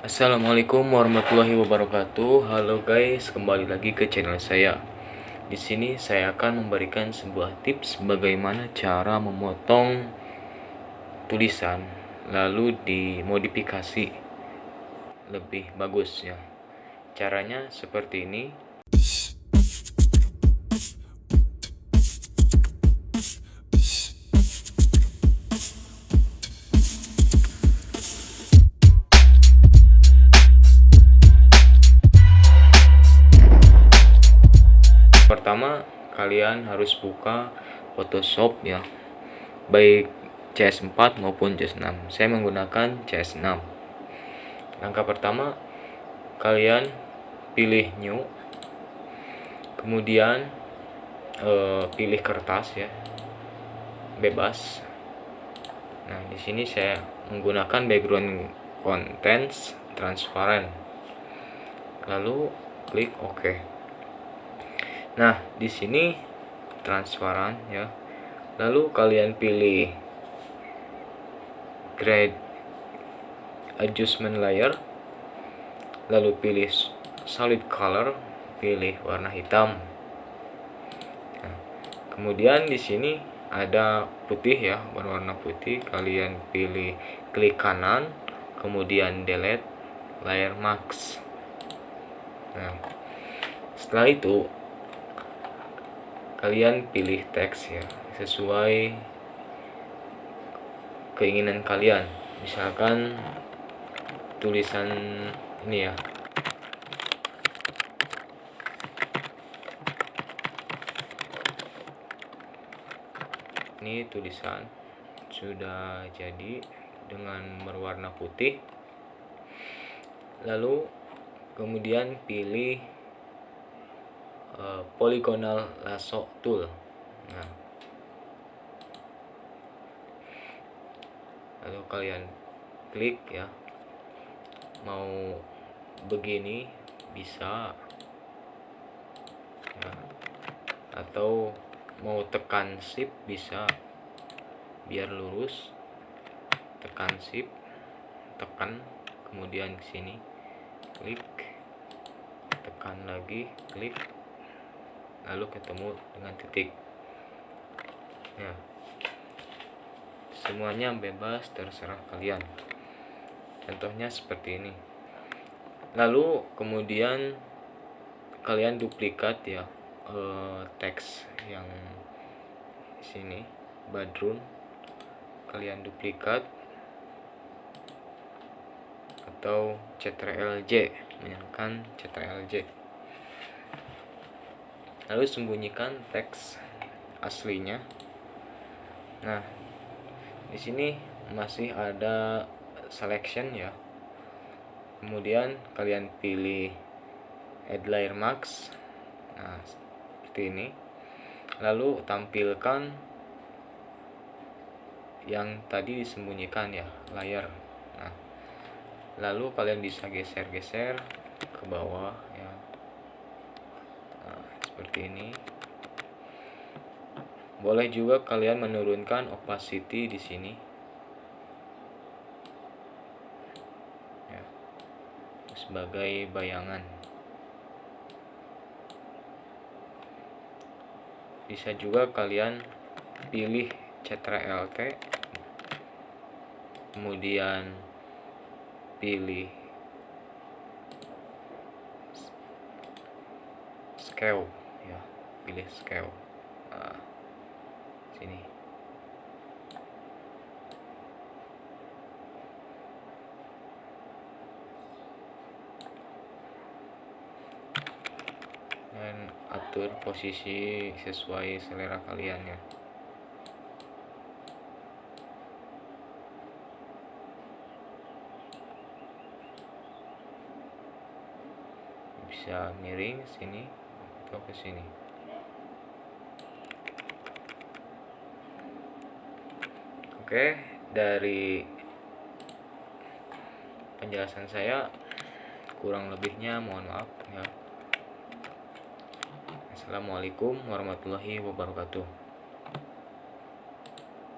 Assalamualaikum warahmatullahi wabarakatuh. Halo guys, kembali lagi ke channel saya. Di sini saya akan memberikan sebuah tips bagaimana cara memotong tulisan lalu dimodifikasi lebih bagus ya. Caranya seperti ini. Pertama, kalian harus buka Photoshop ya, baik CS4 maupun CS6. Saya menggunakan CS6. Langkah pertama, kalian pilih new, kemudian pilih kertas ya, bebas. Nah, di sini saya menggunakan background contents transparent. Lalu klik OK. Nah, di sini transparan ya. Lalu kalian pilih grade adjustment layer. Lalu pilih solid color, pilih warna hitam. Nah, kemudian di sini ada putih ya, berwarna putih. Kalian pilih klik kanan, kemudian delete layer mask. Nah, setelah itu kalian pilih teks ya, sesuai keinginan kalian. Misalkan tulisan ini ya, ini tulisan sudah jadi dengan berwarna putih. Lalu kemudian pilih polygonal lasso tool. Nah, lalu kalian klik ya, mau begini bisa ya, atau mau tekan shift bisa biar lurus. Tekan shift, tekan, kemudian ke sini klik, tekan lagi, klik, lalu ketemu dengan titik ya. Semuanya bebas, terserah kalian. Contohnya seperti ini. Lalu kemudian kalian duplikat ya, teks yang sini background kalian duplikat atau Ctrl+J, menyalakan Ctrl+J. Lalu sembunyikan teks aslinya. Nah, di sini masih ada selection ya. Kemudian kalian pilih add layer mask. Nah, seperti ini. Lalu tampilkan yang tadi disembunyikan ya, layer. Nah, lalu kalian bisa geser-geser ke bawah ya. Nah, seperti ini. Boleh juga kalian menurunkan opacity di sini ya, sebagai bayangan. Bisa juga kalian pilih Ctrl+T, kemudian pilih scale ya, pilih scale. Nah, sini. Dan atur posisi sesuai selera kalian ya. Bisa miring sini atau ke sini. Oke, dari penjelasan saya kurang lebihnya mohon maaf ya. Assalamualaikum warahmatullahi wabarakatuh.